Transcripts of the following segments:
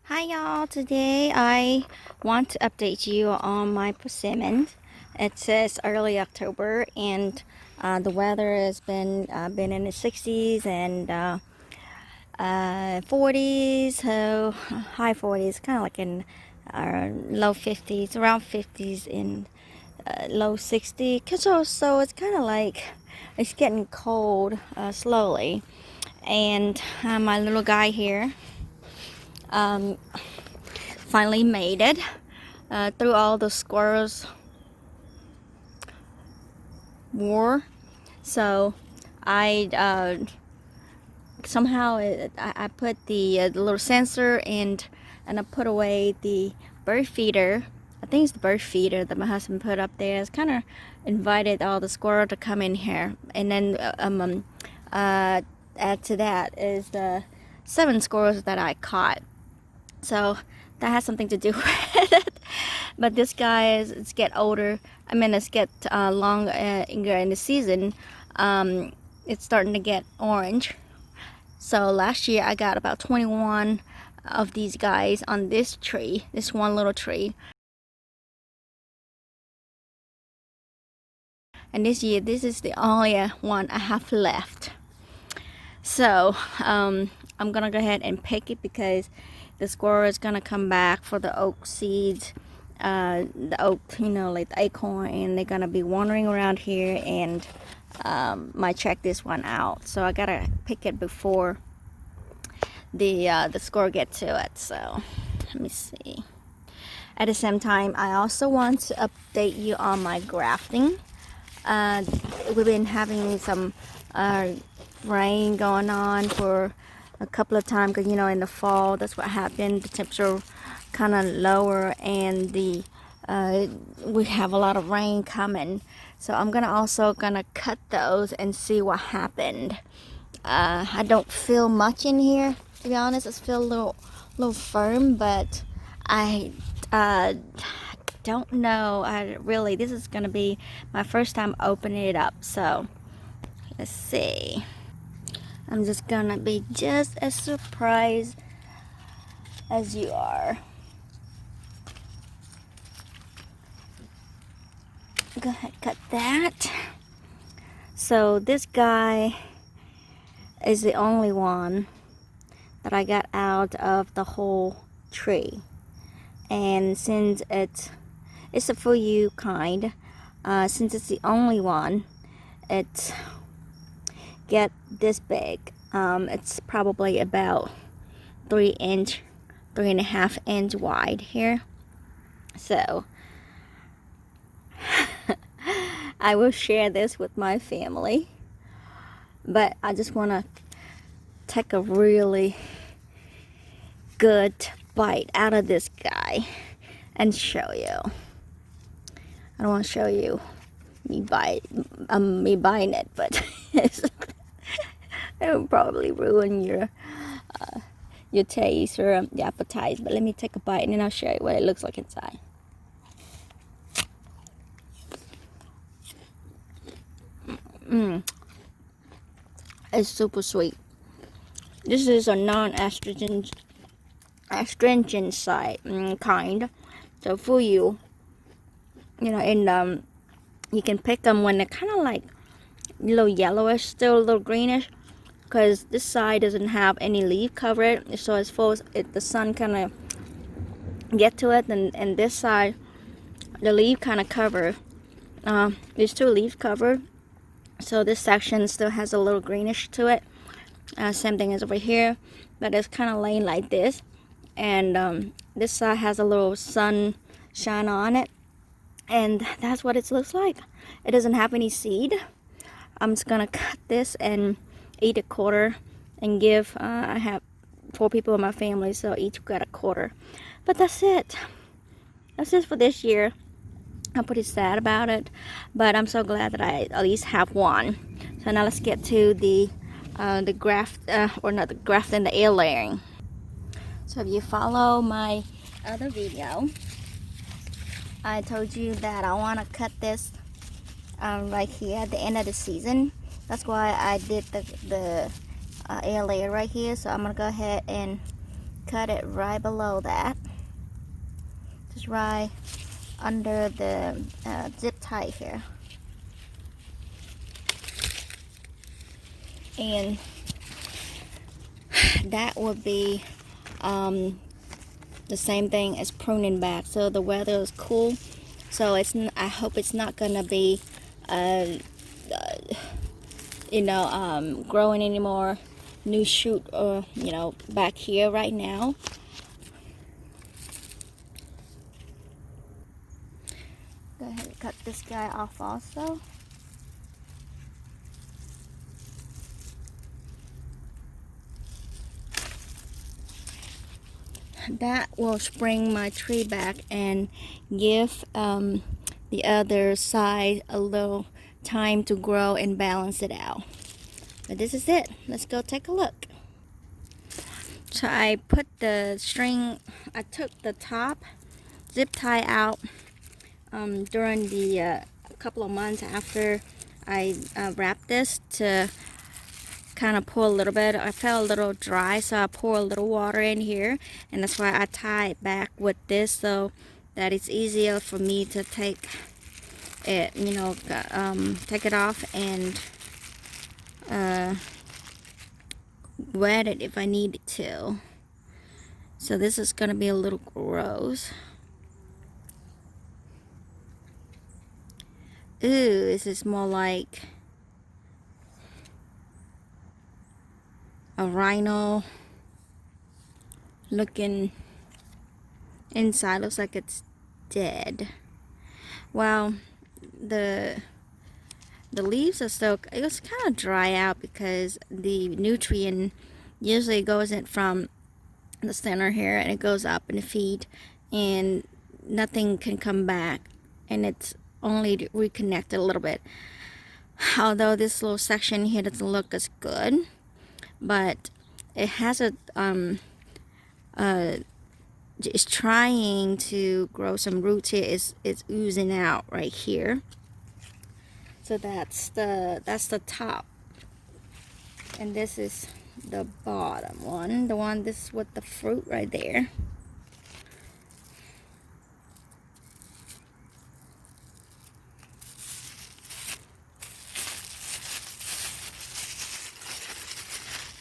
Hi y'all, today I want to update you on my persimmon. It says early October and the weather has been in the 60s and 40s, so high 40s, kind of like in low 50s, around 50s in low 60s. So it's kind of like it's getting cold slowly. And my little guy here um, finally made it through all the squirrels war. So I somehow I put the little sensor and I put away the bird feeder. I think it's the bird feeder that my husband put up there. It's kind of invited all the squirrel to come in here, and then add to that is the 7 squirrels that I caught. So that has something to do with it. But this guy is it's get older. I mean, it's get longer in the season. It's starting to get orange. So last year I got about 21 of these guys on this tree, this one little tree. And this year, this is the only one I have left. So I'm gonna go ahead and pick it because the squirrel is gonna come back for the oak seeds, the oak, like the acorn, and they're gonna be wandering around here and might check this one out. So I gotta pick it before the squirrel get to it. So let me see. At the same time, I also want to update you on my grafting. We've been having some rain going on for a couple of times because in the fall that's what happened. The temperature kind of lower and we have a lot of rain coming. So I'm gonna cut those and see what happened. I don't feel much in here, to be honest. I feel a little firm, but I don't know. This is gonna be my first time opening it up. So let's see. I'm just gonna be just as surprised as you are. Go ahead, cut that. So this guy is the only one that I got out of the whole tree. And since it's a for you kind, since it's the only one, it get this big. It's probably about 3.5 inch wide here. So I will share this with my family, but I just want to take a really good bite out of this guy and show you. I don't want to show you me buying it, but it will probably ruin your taste or your appetite. But let me take a bite and then I'll show you what it looks like inside. It's super sweet. This is a non-astringent side kind. So for you, and you can pick them when they're kind of like a little yellowish, still a little greenish, because this side doesn't have any leaf cover. So as far as the sun kind of get to it, and this side, the leaf kind of cover. There's 2 leaves covered. So this section still has a little greenish to it. Same thing as over here, but it's kind of laying like this. And this side has a little sunshine on it. And that's what it looks like. It doesn't have any seed. I'm just gonna cut this and eat a quarter and give, I have 4 people in my family, so each got a quarter. But that's it. That's it for this year. I'm pretty sad about it, but I'm so glad that I at least have one. So now let's get to the graft, or not the graft, and the air layering. So if you follow my other video, I told you that I want to cut this right here at the end of the season. That's why I did the air layer right here. So I'm gonna go ahead and cut it right below that, just right under the zip tie here. And that would be the same thing as pruning back. So the weather is cool, so I hope it's not gonna be growing anymore new shoot back here right now. Go ahead and cut this guy off also. That will spring my tree back and give the other side a little time to grow and balance it out. But this is it. Let's go take a look. So I put the string, I took the top zip tie out during the couple of months after I wrapped this to kind of pour a little bit. I felt a little dry, so I pour a little water in here, and that's why I tie it back with this so that it's easier for me to take it, take it off and wet it if I needed to. So this is gonna be a little gross. Ooh, this is more like a rhino looking inside. Looks like it's dead. Well, the leaves are still, it was kind of dry out because the nutrient usually goes in from the center here and it goes up in the feed and nothing can come back, and it's only reconnected a little bit. Although this little section here doesn't look as good, but it has it's trying to grow some roots here. It's oozing out right here. So that's the top, and this is the bottom one, this is with the fruit right there.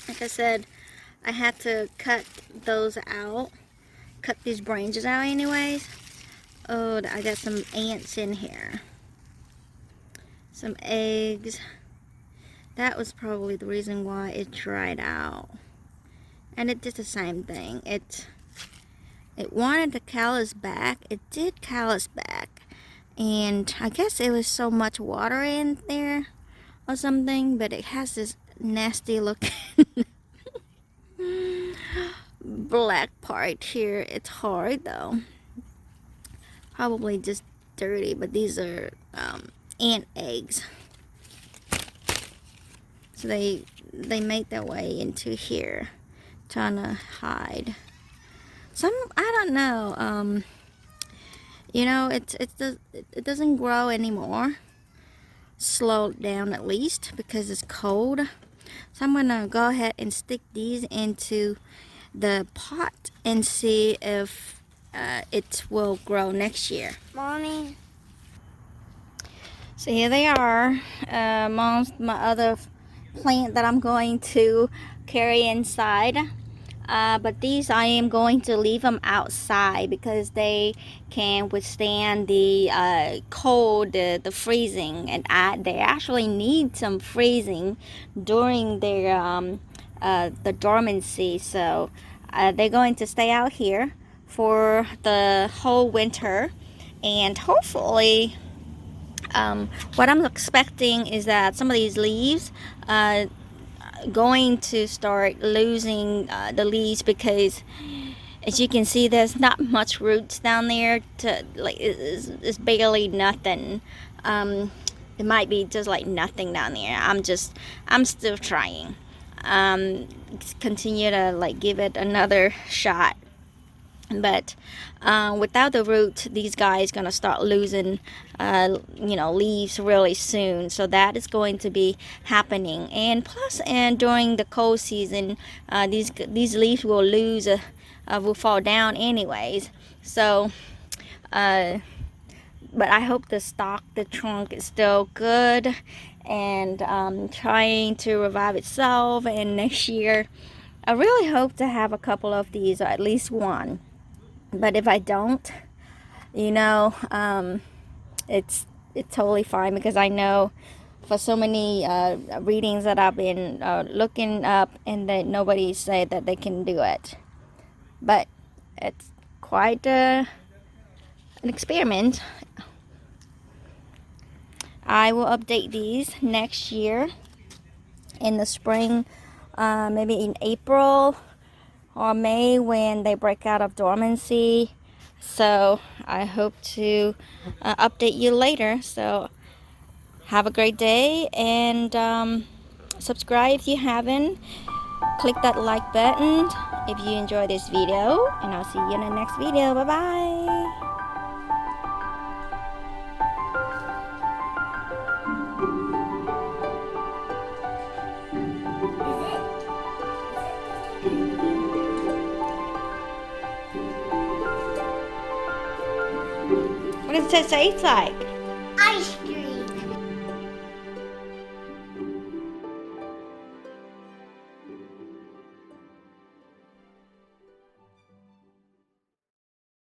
Like I said, I had to cut those out, cut these branches out anyways. Oh, I got some ants in here. Some eggs. That was probably the reason why it dried out. And it did the same thing. It wanted to callus back. It did callus back. And I guess it was so much water in there or something, but it has this nasty looking black part here. It's hard though. Probably just dirty, but these are ant eggs. So they make their way into here, trying to hide. I don't know. It doesn't grow anymore. Slowed down at least because it's cold. So I'm gonna go ahead and stick these into the pot and see if it will grow next year. Mommy. So here they are, amongst my other plant that I'm going to carry inside. But these I am going to leave them outside because they can withstand the cold, the freezing, and they actually need some freezing during their the dormancy. So they're going to stay out here for the whole winter, and hopefully what I'm expecting is that some of these leaves going to start losing the leaves, because as you can see there's not much roots down there to like it's barely nothing. It might be just like nothing down there. I'm still trying. Continue to like give it another shot, but without the root, these guys gonna start losing leaves really soon. So that is going to be happening, and plus, and during the cold season, these leaves will lose will fall down anyways. So but I hope the trunk is still good, and trying to revive itself. And next year I really hope to have a couple of these, or at least one. But if I don't, you know, it's totally fine, because I know for so many readings that I've been looking up, and that nobody said that they can do it. But it's quite an experiment. I will update these next year in the spring, maybe in April or May, when they break out of dormancy. So I hope to update you later. So have a great day, and subscribe if you haven't. Click that like button if you enjoy this video, and I'll see you in the next video. Bye bye. What does it taste like? Ice cream.